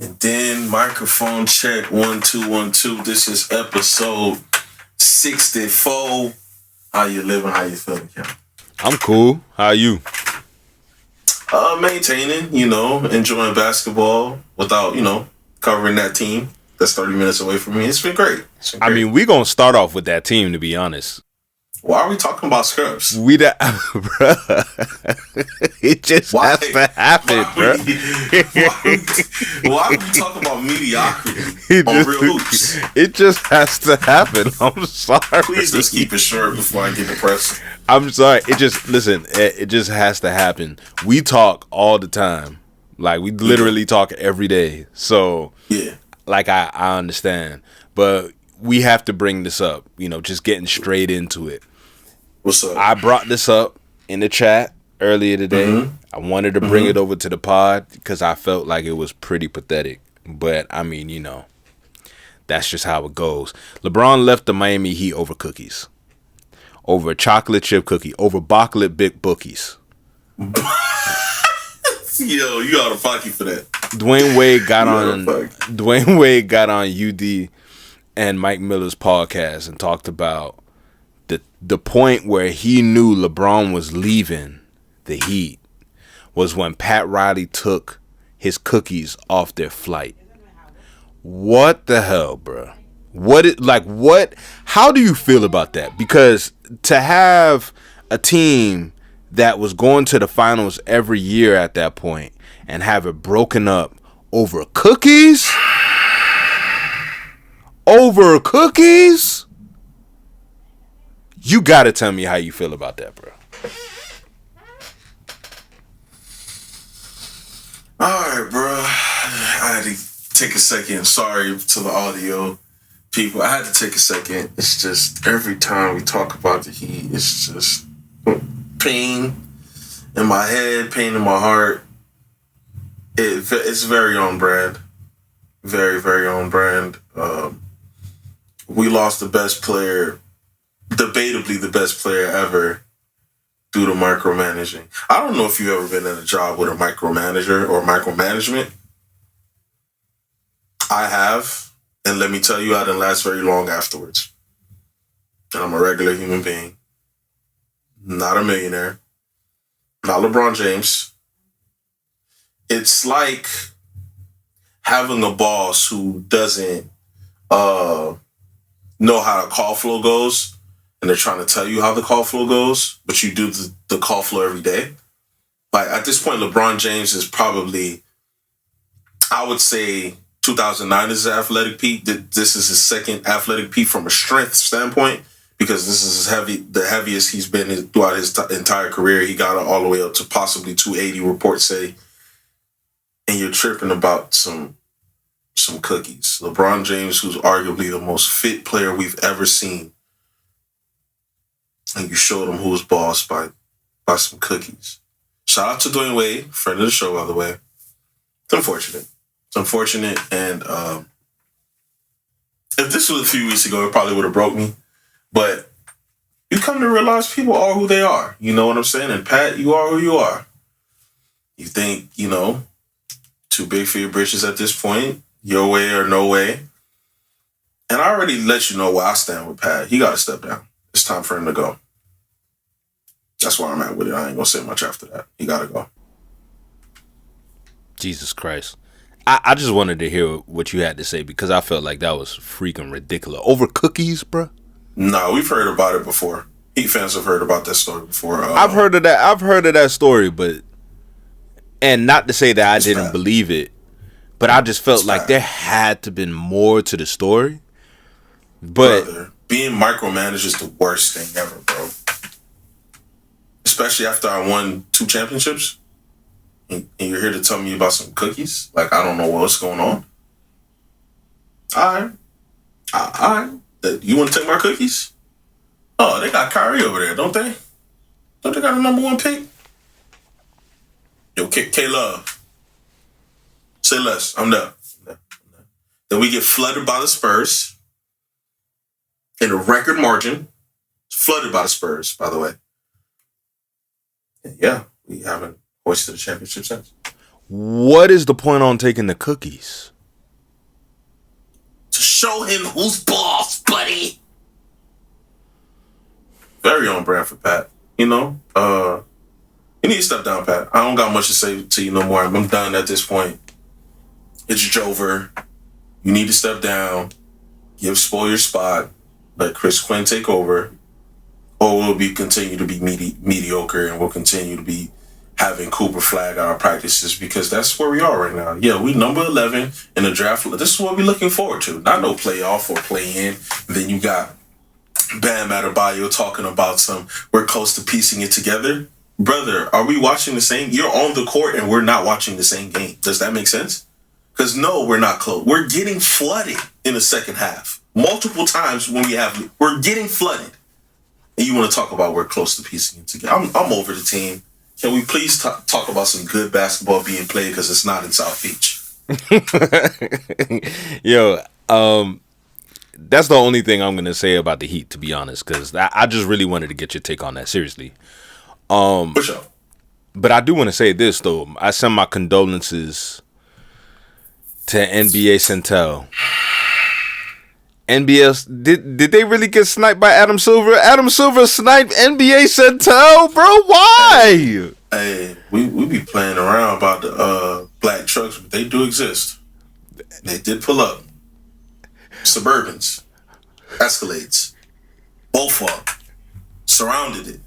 And then microphone check 1 2 1 2. This is episode 64. How you living? How you feeling, Cam? I'm cool. How are you? Maintaining, enjoying basketball without, covering that team that's 30 minutes away from me. It's been great. I mean, we're going to start off with that team, to be honest. Why are we talking about scrubs? Bruh. It just has to happen, bro. Why are we talking about mediocrity on real hoops? It just has to happen. I'm sorry. Please just keep it short before I get depressed. I'm sorry. It just has to happen. We talk all the time. Like, we literally talk every day. So, yeah. Like, I understand. But we have to bring this up, just getting straight into it. What's up? I brought this up in the chat earlier today. Mm-hmm. I wanted to bring it over to the pod because I felt like it was pretty pathetic. But, I mean, that's just how it goes. LeBron left the Miami Heat over cookies. Over a chocolate chip cookie. Over chocolate big bookies. Yo, you ought to fuck you for that. Dwayne Wade got on UD and Mike Miller's podcast and talked about the point where he knew LeBron was leaving the Heat was when Pat Riley took his cookies off their flight. What the hell, bro? How do you feel about that? Because to have a team that was going to the finals every year at that point and have it broken up over cookies? Over cookies? You gotta tell me how you feel about that, bro. Alright, bro. I had to take a second. Sorry to the audio people. I had to take a second. It's just every time we talk about the Heat, it's just pain in my head, pain in my heart. It's very on brand. Very, very on brand. We lost the best player, debatably the best player ever, due to micromanaging. I don't know if you've ever been in a job with a micromanager or micromanagement. I have, and let me tell you, I didn't last very long afterwards. And I'm a regular human being, not a millionaire, not LeBron James. It's like having a boss who doesn't know how the call flow goes, and they're trying to tell you how the call flow goes, but you do the call flow every day. Like, at this point, LeBron James is probably, I would say 2009 is his athletic peak. This is his second athletic peak from a strength standpoint, because this is the heaviest he's been throughout his entire career. He got all the way up to possibly 280, reports say. And you're tripping about some cookies. LeBron James, who's arguably the most fit player we've ever seen, and you showed him who was bossed by some cookies. Shout out to Dwayne Wade, friend of the show, by the way. It's unfortunate. And if this was a few weeks ago, it probably would have broke me. But you come to realize people are who they are. You know what I'm saying? And Pat, you are who you are. You think, too big for your britches at this point, your way or no way. And I already let you know where I stand with Pat. He got to step down. It's time for him to go. That's where I'm at with it. I ain't going to say much after that. He got to go. Jesus Christ. I just wanted to hear what you had to say, because I felt like that was freaking ridiculous. Over cookies, bro? No, we've heard about it before. Heat fans have heard about that story before. I've heard of that story, but, and not to say that I didn't believe it, but I just felt like there had to been more to the story. But brother, being micromanaged is the worst thing ever, bro. Especially after I won 2 championships, and you're here to tell me about some cookies. Like, I don't know what's going on. All right. You want to take my cookies? Oh, they got Kyrie over there, don't they? Don't they got a number 1 pick? Yo, K-Love. Say less. I'm there. Then we get flooded by the Spurs in a record margin. Flooded by the Spurs, by the way. And yeah, we haven't hoisted a championship since. what is the point on taking the cookies? To show him who's boss, buddy. Very on brand for Pat. You know, you need to step down, Pat. I don't got much to say to you no more. I'm done at this point. It's over. You need to step down. Give Spo your spot. Let Chris Quinn take over. Or we'll continue to be mediocre, and we'll continue to be having Cooper flag our practices, because that's where we are right now. Yeah, we number 11 in the draft. This is what we're looking forward to. Not no playoff or play-in. Then you got Bam Adebayo talking about we're close to piecing it together. Brother, are we watching the same? You're on the court and we're not watching the same game. Does that make sense? Because no, we're not close. We're getting flooded in the second half. Multiple times we're getting flooded. And you want to talk about we're close to piecing it together. I'm over the team. Can we please talk about some good basketball being played, because it's not in South Beach? Yo, that's the only thing I'm going to say about the Heat, to be honest, because I just really wanted to get your take on that, seriously. For sure. But I do want to say this, though. I send my condolences to NBACentel. Did they really get sniped by Adam Silver? Adam Silver sniped NBACentel, bro. Why? Hey, we be playing around about the black trucks, but they do exist. They did pull up. Suburbans, Escalades, both of them surrounded it,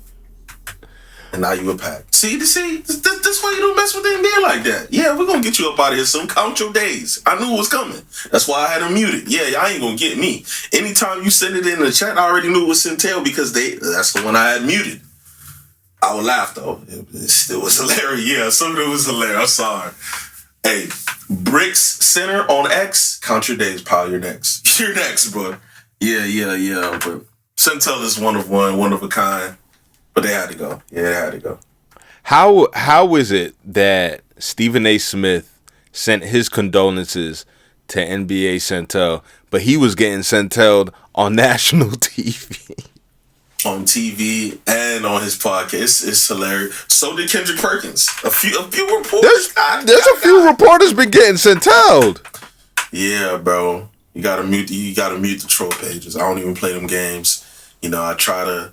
and now you a pack. See, this why you don't mess with the NBA like that. Yeah, we're gonna get you up out of here soon. Count your days. I knew it was coming. That's why I had him muted. Yeah, y'all ain't gonna get me. Anytime you send it in the chat, I already knew it was Centel, because that's the one I had muted. I would laugh though. It was hilarious. Yeah, some of it was hilarious. I'm sorry. Hey, Bricks Center on X, count your days, pal. You're next. You're next, bro. Yeah. But Centel is one of a kind. But they had to go. Yeah, they had to go. How is it that Stephen A. Smith sent his condolences to NBACentel, but he was getting Centelled on national TV? On TV and on his podcast. It's hilarious. So did Kendrick Perkins. A few reporters. There's a few reporters been getting Centelled. Yeah, bro. You gotta mute the troll pages. I don't even play them games. You know, I try to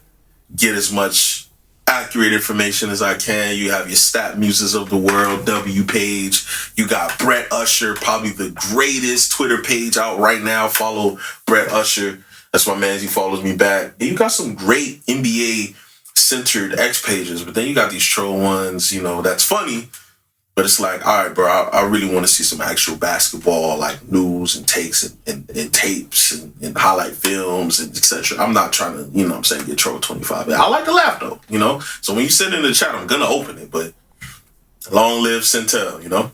get as much accurate information as I can. You have your stat muses of the world, W page. You got Brett Usher, probably the greatest Twitter page out right now. Follow Brett Usher. That's my man. He follows me back. And you got some great NBA-centered X pages, but then you got these troll ones, you know, that's funny, but it's like, all right, bro, I really want to see some actual basketball, like news and takes and tapes and highlight films and etc. I'm not trying to, you know what I'm saying, get troll 25. I like to laugh, though, you know? So when you send in the chat, I'm going to open it, but long live Centel, you know?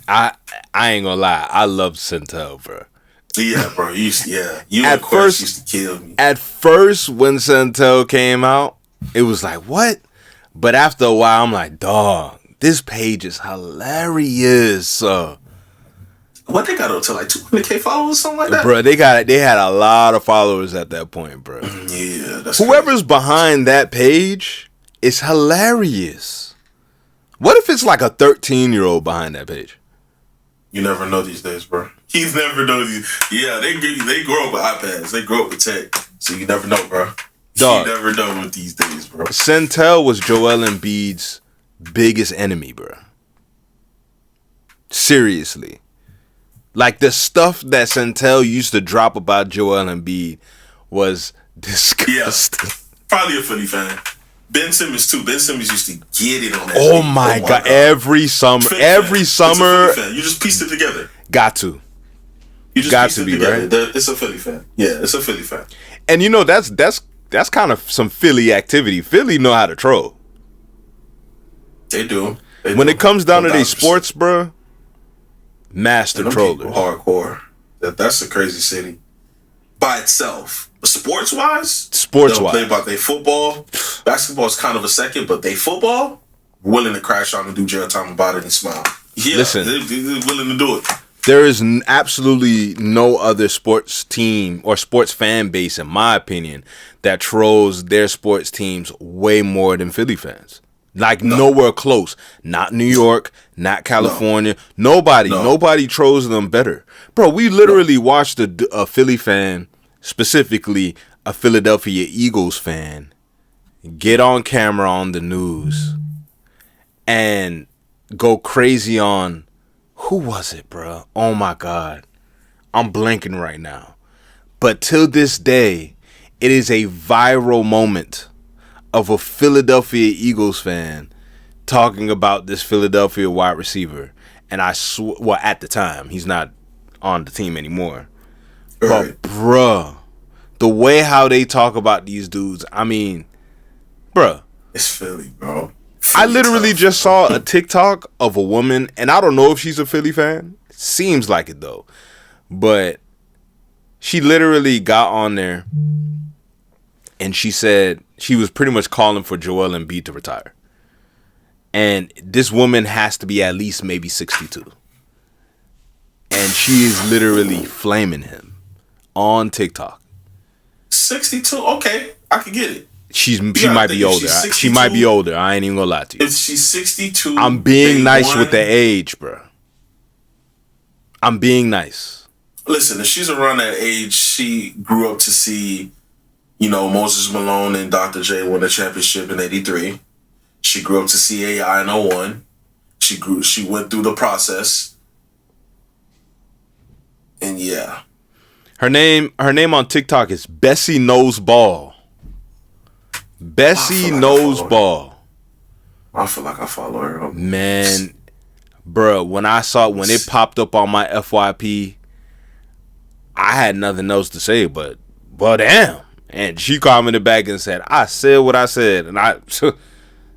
I ain't gonna lie. I love Centel, bro. Yeah, bro. You of course used to kill me. At first, when Centel came out, it was like, what? But after a while, I'm like, dog, this page is hilarious. What they got up to, like 200K followers, something like that? Bro, they had a lot of followers at that point, bro. Yeah, that's whoever's behind that page is hilarious. What if it's like a 13-year-old behind that page? You never know these days, bro. He's never know these. Yeah, they grow up with iPads. They grow up with tech. So you never know, bro. Dog, you never know with these days, bro. Centel was Joel Embiid's biggest enemy, bro. Seriously. Like, the stuff that Centel used to drop about Joel Embiid was disgusting. Yeah, probably a Philly fan. Ben Simmons too. Ben Simmons used to get it on that. Oh my god! Every summer, you just pieced it together. Got to. You just got to be together. Right. It's a Philly fan. Yeah, it's a Philly fan. And you know that's kind of some Philly activity. Philly know how to troll. They do. When it comes down to these sports, bro, master trollers. Hardcore. That's a crazy city by itself. Sports-wise, they'll play about their football. Basketball is kind of a second, but they football, willing to crash out and do jail time about it and smile. Yeah, listen, they're willing to do it. There is absolutely no other sports team or sports fan base, in my opinion, that trolls their sports teams way more than Philly fans. Like nowhere close. Not New York, not California. Nobody trolls them better. Bro, we literally watched a Philly fan, specifically a Philadelphia Eagles fan, get on camera on the news and go crazy on, who was it, bro? Oh my God. I'm blanking right now. But till this day, it is a viral moment of a Philadelphia Eagles fan talking about this Philadelphia wide receiver. And well, at the time, he's not on the team anymore. Right. But, bruh, the way how they talk about these dudes, I mean, bruh. It's Philly, bro. I literally just saw a TikTok of a woman, and I don't know if she's a Philly fan. Seems like it, though. But she literally got on there, and she said she was pretty much calling for Joel Embiid to retire. And this woman has to be at least maybe 62. And she is literally flaming him on TikTok. 62? Okay, I can get it. She might be older. She might be older. I ain't even gonna lie to you. If she's 62, I'm being nice with the age, bro. I'm being nice. Listen, if she's around that age, she grew up to see, you know, Moses Malone and Dr. J win the championship in '83. She grew up to see AI in '01. She went through the process. And yeah. Her name on TikTok is Bessie Knows Ball. Bessie Knows Ball. I feel like I follow her. Man, bro, when it popped up on my FYP, I had nothing else to say but damn. And she commented back and said, I said what I said. And I,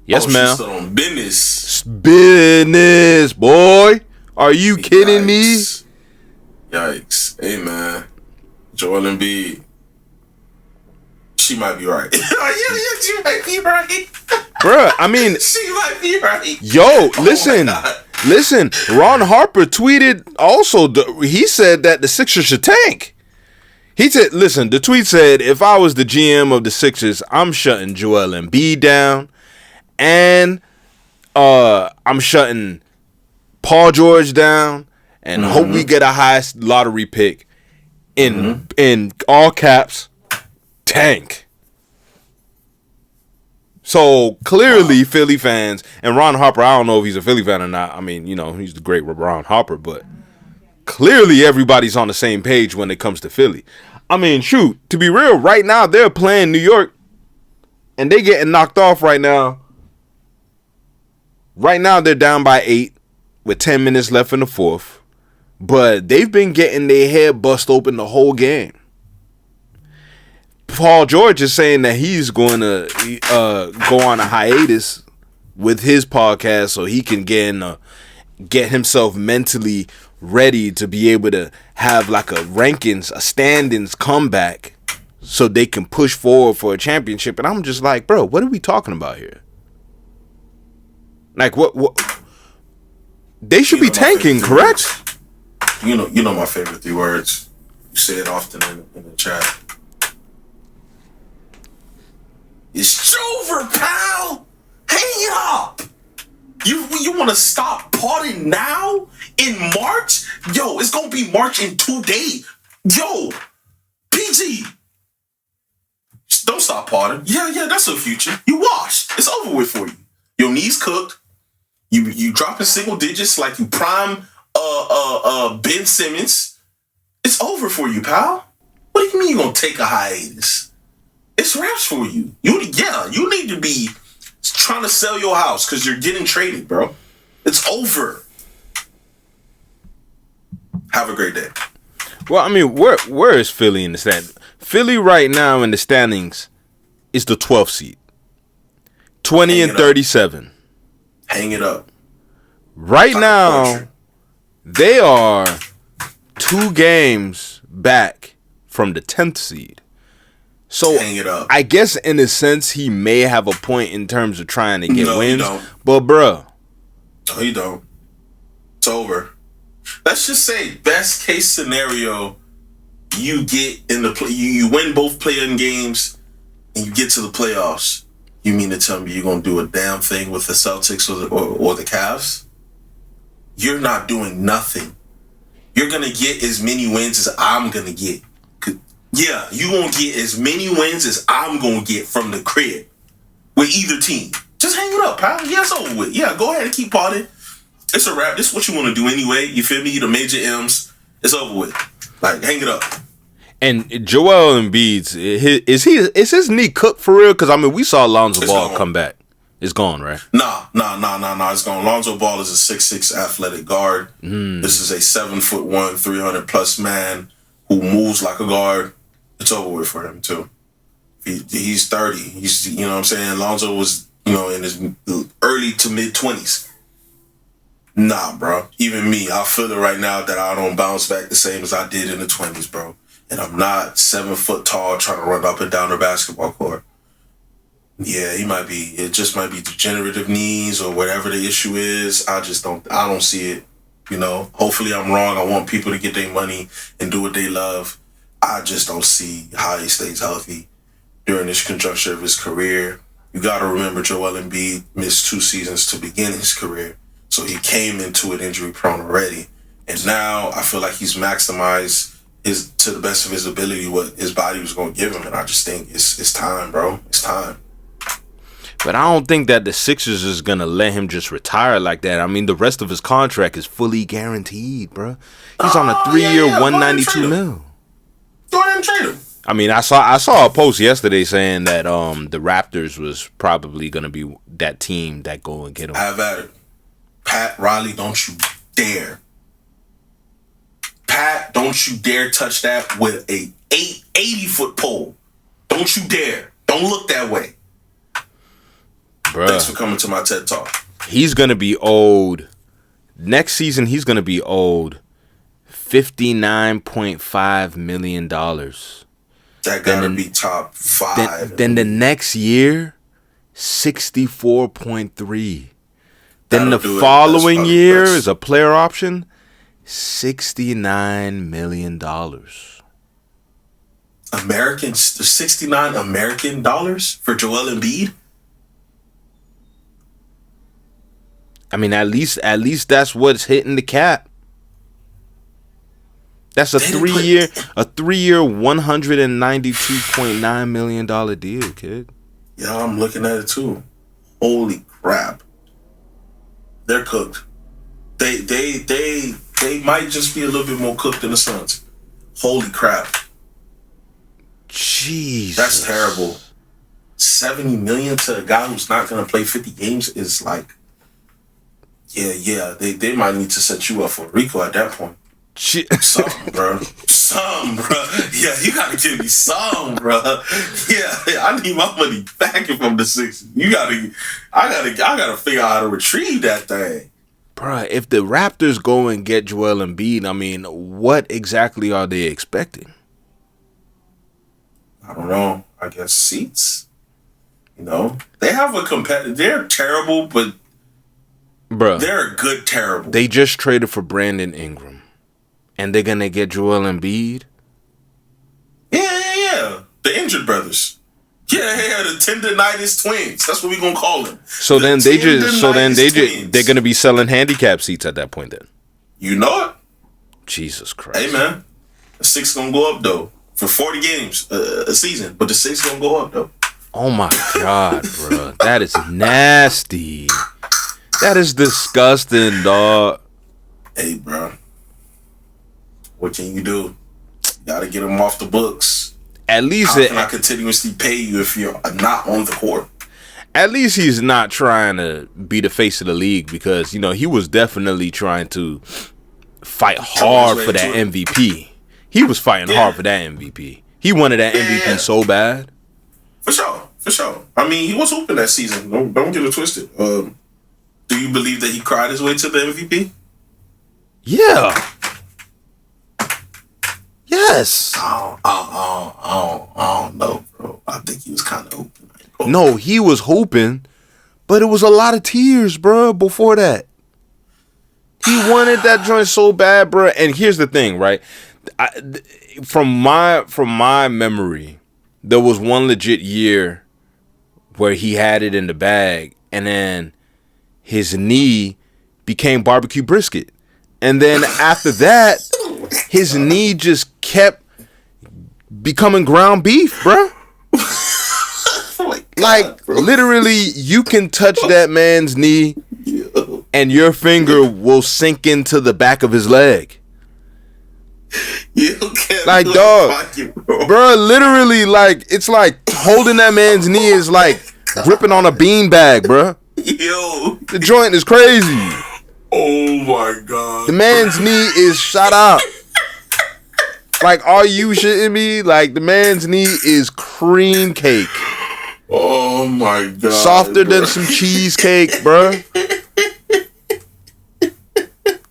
yes, ma'am. She's still on business. Business, boy. Are you kidding me? Yikes. Hey, man. Joel Embiid. She might be right. yeah, she might be right. Bruh, I mean, she might be right. Yo, listen. Ron Harper tweeted also, he said that the Sixers should tank. He said, listen, the tweet said, if I was the GM of the Sixers, I'm shutting Joel Embiid down, and I'm shutting Paul George down, and hope we get a high lottery pick in all caps, tank. So clearly, Philly fans and Ron Harper, I don't know if he's a Philly fan or not. I mean, you know, he's the great Ron Harper, but clearly everybody's on the same page when it comes to Philly. I mean, shoot, to be real, right now they're playing New York and they getting knocked off right now. Right now they're down by 8 with 10 minutes left in the fourth, but they've been getting their head bust open the whole game. Paul George is saying that he's going to go on a hiatus with his podcast so he can get himself mentally ready to be able to have like a standings comeback so they can push forward for a championship. And I'm just like, bro, what are we talking about here? Like, what? They should be tanking, correct? You know my favorite 3 words. You say it often in the chat. It's over, pal. Hang it up. You want to stop partying now in March? Yo, it's gonna be March in 2 days. Yo, PG. Don't stop partying. Yeah, that's the future. You washed. It's over with for you. Your knees cooked. You dropping single digits like you prime Ben Simmons. It's over for you, pal. What do you mean you gonna take a hiatus? It's raps for you. You need to be trying to sell your house because you're getting traded, bro. It's over. Have a great day. Well, I mean, where is Philly in the standings? Philly right now in the standings is the 12th seed. 20 and 37. Hang it up. Right now, they are 2 games back from the 10th seed. So hang it up. I guess in a sense he may have a point in terms of trying to get wins. He don't. But bruh. No, he don't. It's over. Let's just say best case scenario, you get in the play, you win both play-in games and you get to the playoffs. You mean to tell me you're going to do a damn thing with the Celtics or the Cavs? You're not doing nothing. You're going to get as many wins as I'm going to get. Yeah, you're going to get as many wins as I'm going to get from the crib with either team. Just hang it up, pal. Yeah, it's over with. Yeah, go ahead and keep partying. It's a wrap. This is what you want to do anyway. You feel me? You the major M's. It's over with. Like, hang it up. And Joel Embiid, is his knee cooked for real? Because, I mean, we saw Lonzo Ball come back. It's gone, right? Nah. It's gone. Lonzo Ball is a 6'6" athletic guard. This is a 7'1", 300+ man who moves like a guard. It's over with for him, too. He's 30. He's, you know what I'm saying? Lonzo was, in his early to mid-20s. Nah, bro. Even me, I feel it right now that I don't bounce back the same as I did in the 20s, bro. And I'm not 7 foot tall trying to run up and down the basketball court. Yeah, it just might be degenerative knees or whatever the issue is. I don't see it. Hopefully I'm wrong. I want people to get their money and do what they love. I just don't see how he stays healthy during this conjuncture of his career. You got to remember Joel Embiid missed 2 seasons to begin his career. So he came into it injury prone already. And now I feel like he's maximized to the best of his ability what his body was going to give him. And I just think it's time, bro. It's time. But I don't think that the Sixers is going to let him just retire like that. I mean, the rest of his contract is fully guaranteed, bro. He's on a 3-year, $192 million. Go ahead and trade him. I mean, I saw a post yesterday saying that the Raptors was probably going to be that team that go and get him. Have at it. Pat Riley, don't you dare. Pat, don't you dare touch that with a 80-foot pole. Don't you dare. Don't look that way. Bruh. Thanks for coming to my TED Talk. He's going to be owed. Next season, he's going to be owed $59.5 million. That got to be top 5. Then the next year, 64.3. Then the following year is a player option, $69 million. $69 American dollars for Joel Embiid? I mean, at least that's what's hitting the cap. That's a 3-year, $192.9 million deal, kid. Yeah, I'm looking at it too. Holy crap. They're cooked. They might just be a little bit more cooked than the Suns. Holy crap. Jesus. That's terrible. $70 million to a guy who's not going to play 50 games is like, yeah. They might need to set you up for Rico at that point. Some, bro. Yeah, you got to give me some, bro. Yeah, I need my money back from the Sixers. I gotta figure out how to retrieve that thing. Bruh, if the Raptors go and get Joel Embiid, I mean, what exactly are they expecting? I don't know. I guess seats. They have a competitor. They're terrible, but bruh, they're a good terrible. They just traded for Brandon Ingram, and they're gonna get Joel Embiid. Yeah. The injured brothers. Yeah, the tendonitis twins. That's what we gonna call them. They're gonna be selling handicap seats at that point. Then you know it. Jesus Christ. Hey man, the 6 gonna go up though for 40 games a season, but the 6 gonna go up though. Oh my God, bro, that is nasty. That is disgusting, dog. Hey, bro, what can you do? You gotta get them off the books. At least how can I continuously pay you if you're not on the court? At least he's not trying to be the face of the league because, he was definitely trying to fight hard for that MVP. He was fighting hard for that MVP. He wanted that MVP so bad. For sure. I mean, he was hooping that season. Don't get it twisted. Do you believe that he cried his way to the MVP? Yeah. Yes. I don't know, bro. I think he was kind of hooping. No, he was hooping, but it was a lot of tears, bro, before that. He wanted that joint so bad, bro. And here's the thing, right? From my memory, there was one legit year where he had it in the bag, and then his knee became barbecue brisket. And then after that, his knee just kept becoming ground beef, bro. Like, literally, you can touch that man's knee and your finger will sink into the back of his leg. Like, dog, bro, literally, like, it's like holding that man's knee is like gripping on a beanbag, bro. Yo, the joint is crazy. Oh my god, the man's knee is shot up. Like, are you shitting me? Like, the man's knee is cream cake. Oh my god, softer than some cheesecake, bro.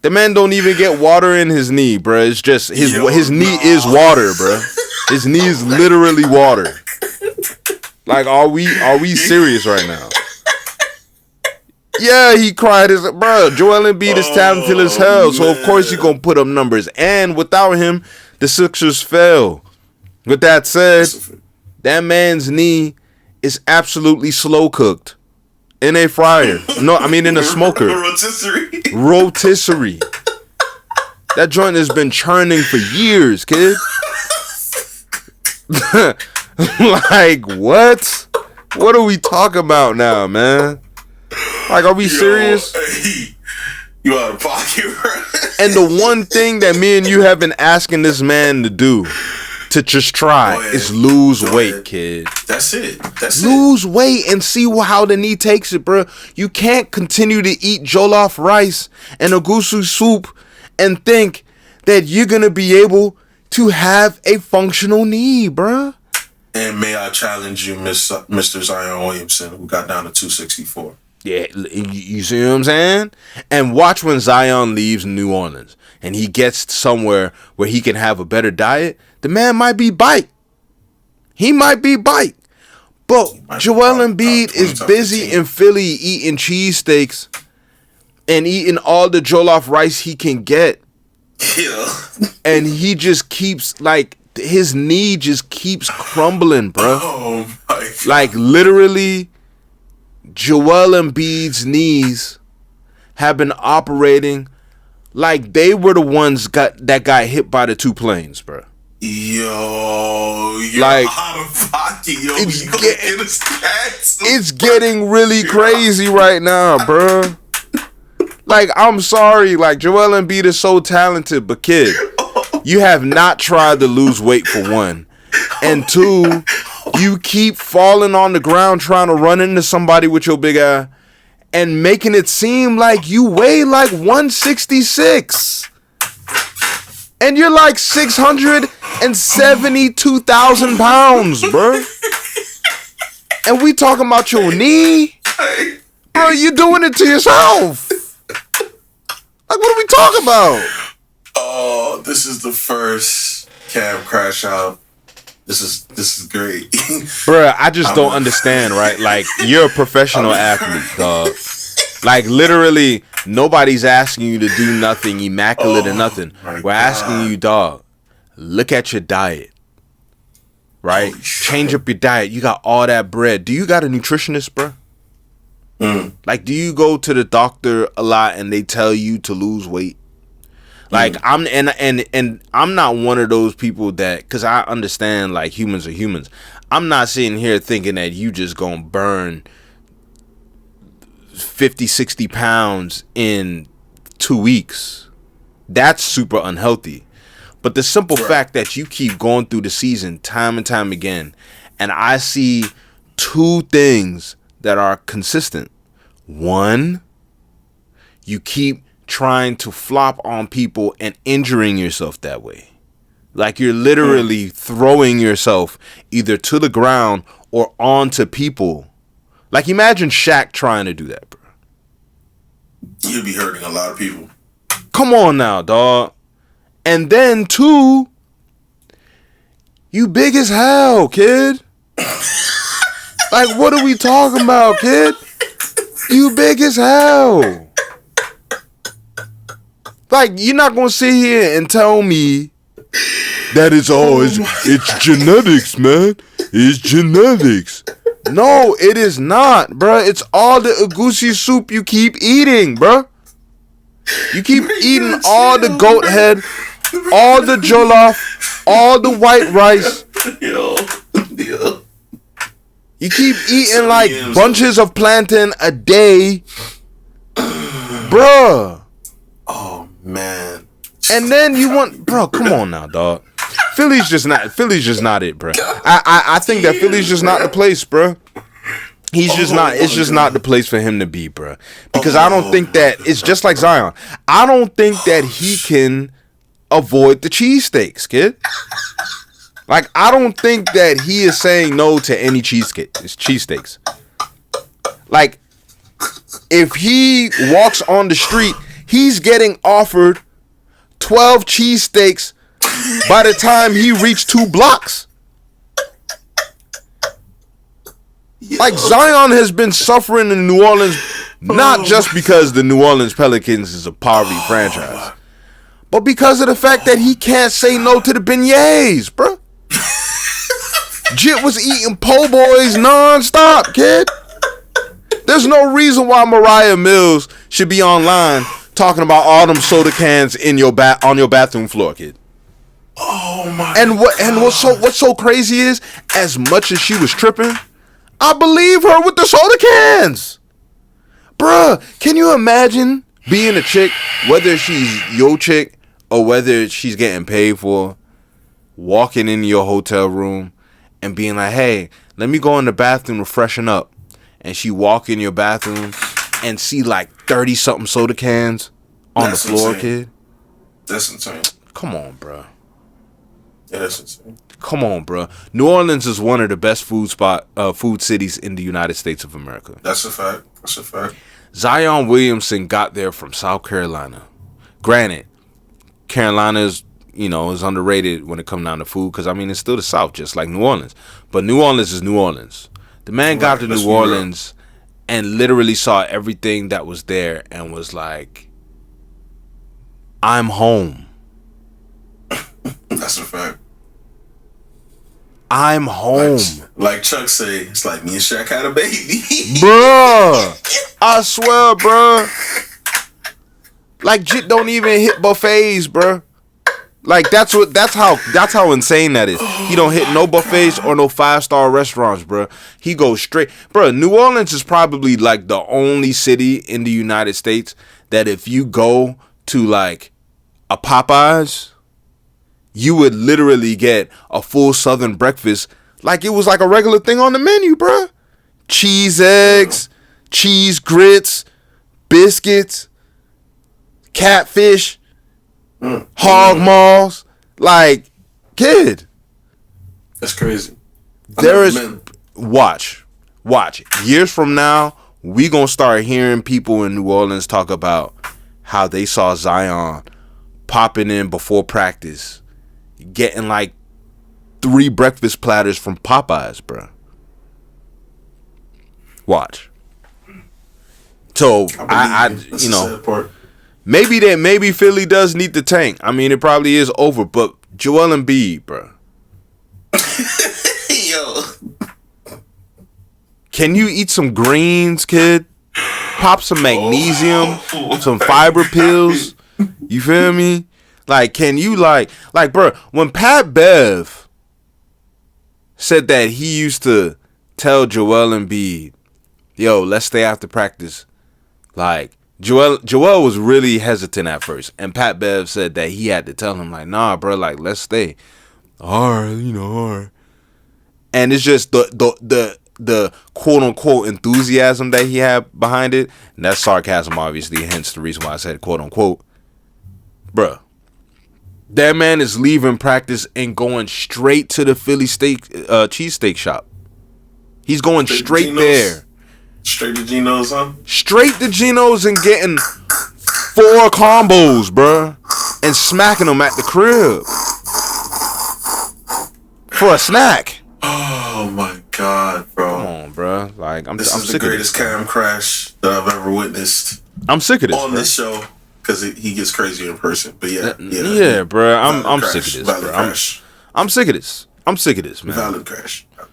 The man don't even get water in his knee, bro. It's just his knee is water, bro. His knee is literally water. Like, are we serious right now? Yeah, he cried his bro. Joel Embiid is talented as hell, so of course he gonna put up numbers. And without him, the Sixers fell. With that said, that man's knee is absolutely slow cooked in a fryer. No, I mean in a smoker. Rotisserie. That joint has been churning for years, kid. Like, what? What are we talking about now, man? Like, are we serious? Hey, you out of pocket, bro. And the one thing that me and you have been asking this man to do, to just try, is lose weight, kid. That's it. Lose weight and see how the knee takes it, bro. You can't continue to eat jollof rice and ogusu soup and think that you're going to be able to have a functional knee, bro. And may I challenge you, Mr. Zion Williamson, who got down to 264. Yeah, you see what I'm saying? And watch when Zion leaves New Orleans and he gets somewhere where he can have a better diet. The man might be bite. He might be bite. But Joel Embiid is busy in Philly eating cheesesteaks and eating all the jollof rice he can get. Yeah. And he just keeps, like, his knee just keeps crumbling, bro. Oh, my God. Like, literally, Joel Embiid's knees have been operating like they were the ones that got hit by the two planes, bro. Yo, you're like, out of pocket, yo. It's getting really crazy right now, bro. Like, I'm sorry, like, Joel Embiid is so talented, but kid, you have not tried to lose weight, for one. And two, you keep falling on the ground trying to run into somebody with your big eye and making it seem like you weigh like 166. And you're like 672,000 pounds, bro. And we talking about your knee? Bro, you doing it to yourself. Like, what are we talking about? Oh, this is the first cab crash out. This is great. Bruh, I just don't understand, right? Like, you're a professional athlete, dog. Like, literally, nobody's asking you to do nothing immaculate or nothing. We're asking you, dog, look at your diet, right? Change up your diet. You got all that bread. Do you got a nutritionist, bruh? Like, do you go to the doctor a lot and they tell you to lose weight? Like, I'm not one of those people that, because I understand, like, humans are humans. I'm not sitting here thinking that you just gonna burn 50, 60 pounds in 2 weeks. That's super unhealthy. But the simple fact that you keep going through the season time and time again, and I see two things that are consistent. One, you keep trying to flop on people and injuring yourself that way. Like, you're literally throwing yourself either to the ground or onto people. Like, imagine Shaq trying to do that, bro. You'd be hurting a lot of people. Come on now, dog. And then, two, you big as hell, kid. Like, what are we talking about, kid? You big as hell. Like, you're not gonna sit here and tell me that it's genetics, man. It's genetics. No, it is not, bruh. It's all the egusi soup you keep eating, bruh. You keep eating all the goat head, all the jollof, all the white rice. Yo. You keep eating like bunches of plantain a day, bruh. Oh man. And then you want, bro? Come on now, dog. Philly's just not it, bro. I think that Philly's just not the place, bro. He's just not. It's just not the place for him to be, bro. Because I don't think that it's just like Zion. I don't think that he can avoid the cheesesteaks, kid. Like, I don't think that he is saying no to any cheesesteaks. Like, if he walks on the street, he's getting offered 12 cheesesteaks by the time he reached 2 blocks. Like, Zion has been suffering in New Orleans, not just because the New Orleans Pelicans is a poverty franchise, but because of the fact that he can't say no to the beignets, bro. Jit was eating po' boys non-stop, kid. There's no reason why Mariah Mills should be online talking about all them soda cans in your on your bathroom floor, kid. Oh my! And what's so crazy is, as much as she was tripping, I believe her with the soda cans. Bruh, can you imagine being a chick, whether she's your chick or whether she's getting paid for, walking into your hotel room and being like, hey, let me go in the bathroom to freshen up. And she walk in your bathroom and see like 30-something soda cans on the floor, insane. Kid. That's insane. Come on, bro. Yeah, that's insane. Come on, bro. New Orleans is one of the best food cities in the United States of America. That's a fact. That's a fact. Zion Williamson got there from South Carolina. Granted, Carolina is underrated when it comes down to food because, I mean, it's still the South, just like New Orleans. But New Orleans is New Orleans. The man got to New Orleans and literally saw everything that was there and was like, I'm home. That's a fact. I'm home. Like Chuck say, it's like me and Shaq had a baby. Bruh. I swear, bruh. Like, Jit don't even hit buffets, bruh. Like, that's how insane that is. He don't hit no buffets or no 5-star restaurants, bro. He goes straight. Bro, New Orleans is probably like the only city in the United States that if you go to like a Popeyes, you would literally get a full Southern breakfast like it was like a regular thing on the menu, bro. Cheese eggs, cheese grits, biscuits, catfish, hog maws, like, kid. That's crazy. There is watch. Years from now, we gonna start hearing people in New Orleans talk about how they saw Zion popping in before practice, getting like 3 breakfast platters from Popeyes, bro. Watch. So Maybe Philly does need the tank. I mean, it probably is over, but Joel Embiid, bro. Yo. Can you eat some greens, kid? Pop some magnesium, some fiber pills. You feel me? Like, can you like, bro, when Pat Bev said that he used to tell Joel Embiid, yo, let's stay after practice, like, Joel was really hesitant at first, and Pat Bev said that he had to tell him, like, nah, bro, like, let's stay. All right. And it's just the quote unquote enthusiasm that he had behind it, and that's sarcasm, obviously, hence the reason why I said quote unquote. Bruh, that man is leaving practice and going straight to the Philly cheesesteak shop. He's going straight there. Straight to Geno's, huh? Straight to Geno's and getting 4 combos, bruh. And smacking them at the crib. For a snack. Oh my God, bro. Come on, bruh. Like, I'm sick of this. This is the greatest cam crash that I've ever witnessed. I'm sick of this, on this show. Because he gets crazy in person. But yeah, bruh. I'm sick of this, bruh. I'm sick of this. I'm sick of this, man. Valid crash, bro.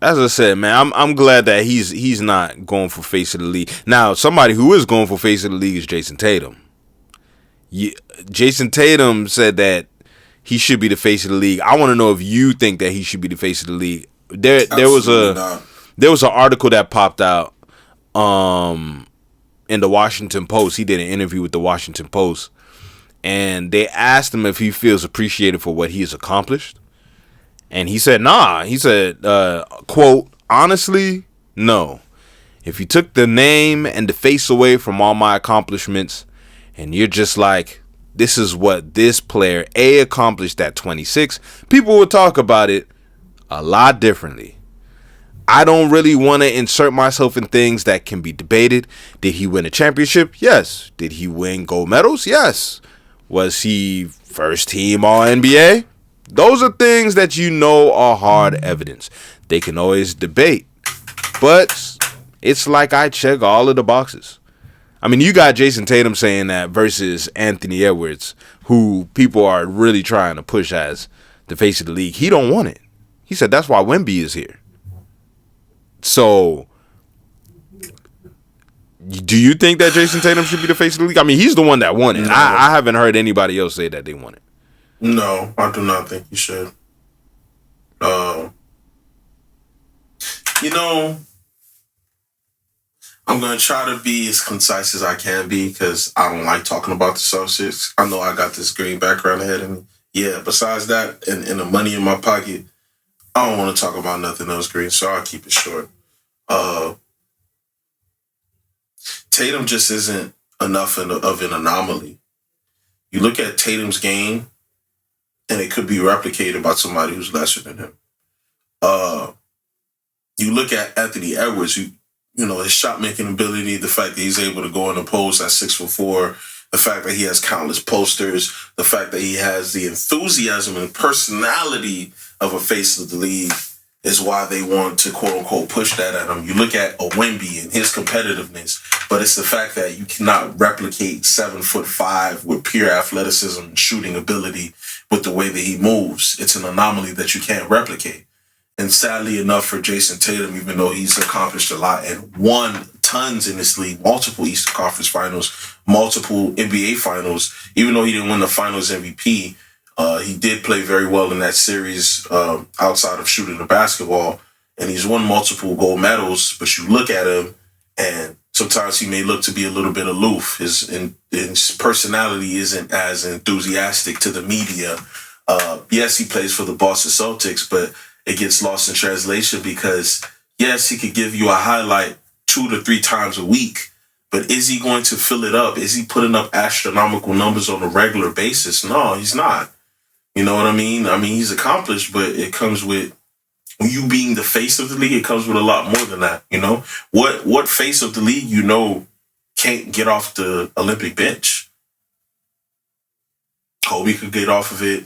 As I said, man, I'm glad that he's not going for face of the league. Now, somebody who is going for face of the league is Jason Tatum. Jason Tatum said that he should be the face of the league. I want to know if you think that he should be the face of the league. There was an article that popped out in the Washington Post. He did an interview with the Washington Post, and they asked him if he feels appreciated for what he has accomplished. And he said, nah. He said, quote, honestly, no. If you took the name and the face away from all my accomplishments, and you're just like, this is what this player A accomplished at 26, people would talk about it a lot differently. I don't really want to insert myself in things that can be debated. Did he win a championship? Yes. Did he win gold medals? Yes. Was he first team All NBA? Those are things that you know are hard evidence. They can always debate. But it's like I check all of the boxes. I mean, you got Jason Tatum saying that versus Anthony Edwards, who people are really trying to push as the face of the league. He don't want it. He said that's why Wemby is here. So, do you think that Jason Tatum should be the face of the league? I mean, he's the one that won it. No. I haven't heard anybody else say that they won it. No, I do not think you should. I'm going to try to be as concise as I can be because I don't like talking about the Celtics. I know I got this green background ahead of me. Yeah, besides that and the money in my pocket, I don't want to talk about nothing else green, so I'll keep it short. Tatum just isn't enough of an anomaly. You look at Tatum's game, and it could be replicated by somebody who's lesser than him. You look at Anthony Edwards, his shot-making ability, the fact that he's able to go in the post at 6'4", the fact that he has countless posters, the fact that he has the enthusiasm and personality of a face of the league is why they want to, quote-unquote, push that at him. You look at a Wemby and his competitiveness, but it's the fact that you cannot replicate 7'5" with pure athleticism and shooting ability with the way that he moves. It's an anomaly that you can't replicate. And sadly enough for Jason Tatum, even though he's accomplished a lot and won tons in this league, multiple Eastern Conference Finals, multiple NBA Finals, even though he didn't win the Finals MVP, he did play very well in that series outside of shooting the basketball. And he's won multiple gold medals, but you look at him and sometimes he may look to be a little bit aloof. His personality isn't as enthusiastic to the media. Yes, he plays for the Boston Celtics, but it gets lost in translation because, yes, he could give you a highlight 2 to 3 times a week, but is he going to fill it up? Is he putting up astronomical numbers on a regular basis? No, he's not. You know what I mean? I mean, he's accomplished, but it comes with you being the face of the league. It comes with a lot more than that. You know what face of the league can't get off the Olympic bench? Kobe could get off of it.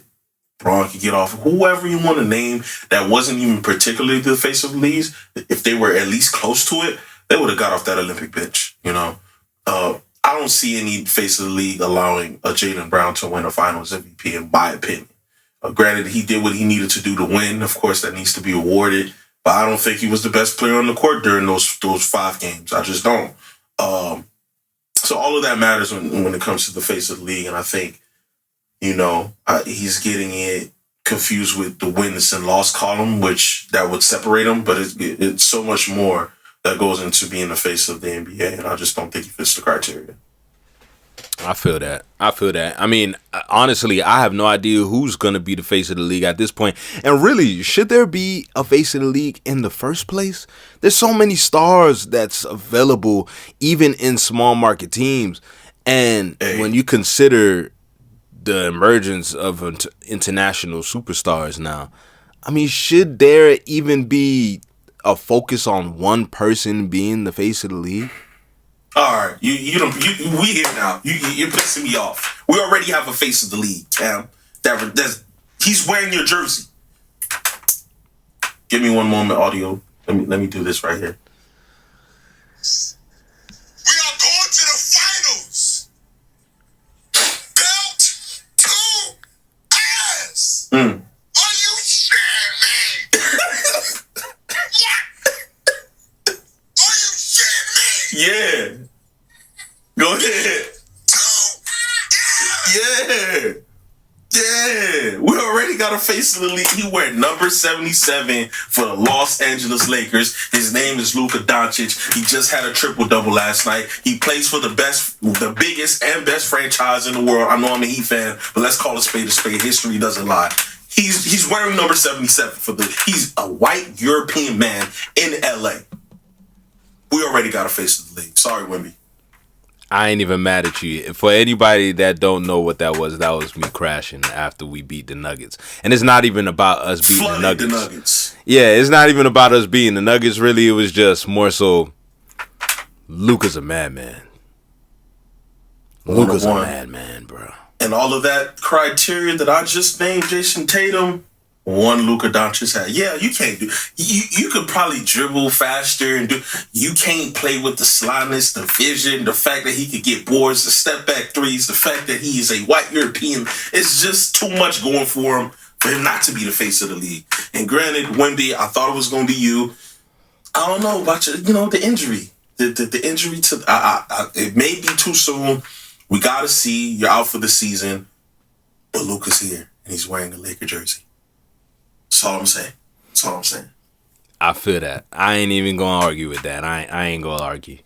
LeBron could get off of whoever you want to name that wasn't even particularly the face of the league. If they were at least close to it, they would have got off that Olympic bench. I don't see any face of the league allowing a Jaylen Brown to win a Finals MVP, in my opinion. Granted, he did what he needed to do to win. Of course, that needs to be awarded. But I don't think he was the best player on the court during those 5 games. I just don't. So all of that matters when it comes to the face of the league. And I think, he's getting it confused with the wins and loss column, which that would separate him. But it's so much more that goes into being the face of the NBA. And I just don't think he fits the criteria. I feel that. I mean, honestly, I have no idea who's going to be the face of the league at this point. And really, should there be a face of the league in the first place? There's so many stars that's available, even in small market teams. And when you consider the emergence of international superstars now, I mean, should there even be a focus on one person being the face of the league? All right, we here now. You're pissing me off. We already have a face of the league, Cam. He's wearing your jersey. Give me one moment, audio. Let me do this right here. We are going to the finals. Belt to ass. Are you shitting me? What? Yeah. Yeah, we already got a face of the league. He wear number 77 for the Los Angeles Lakers. His name is Luka Doncic. He just had a triple-double last night. He plays for the biggest and best franchise in the world. I know I'm a Heat fan, but let's call a spade a spade. History doesn't lie. He's wearing number 77 he's a white European man in LA. We already got a face of the league. Sorry, Wemby. I ain't even mad at you. For anybody that don't know what that was me crashing after we beat the Nuggets. And it's not even about us beating the Nuggets. Yeah, it's not even about us beating the Nuggets. Really, it was just more so Luka's a madman. Luka's a madman, bro. And all of that criteria that I just named, Jason Tatum, one Luka Doncic had. Yeah, you can't do. You could probably dribble faster and do. You can't play with the slyness, the vision, the fact that he could get boards, the step back threes, the fact that he is a white European. It's just too much going for him not to be the face of the league. And granted, Wemby, I thought it was going to be you. I don't know about the injury. The injury to it may be too soon. We got to see you're out for the season, but Luka's here and he's wearing a Laker jersey. That's all I'm saying. I feel that. I ain't even gonna argue with that. I ain't gonna argue.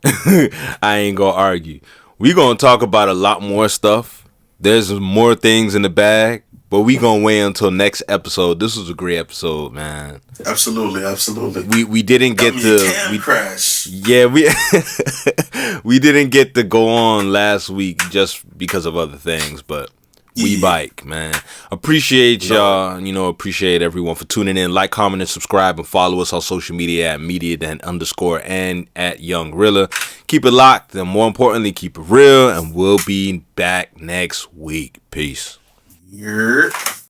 I ain't gonna argue. We gonna talk about a lot more stuff. There's more things in the bag, but we gonna wait until next episode. This was a great episode, man. Absolutely. We didn't get to crash. Yeah, we didn't get to go on last week just because of other things, but we bike, man. Appreciate y'all. Appreciate everyone for tuning in. Like, comment, and subscribe, and follow us on social media at media__ and at Young Rilla. Keep it locked, and more importantly, keep it real. And we'll be back next week. Peace. Yeah.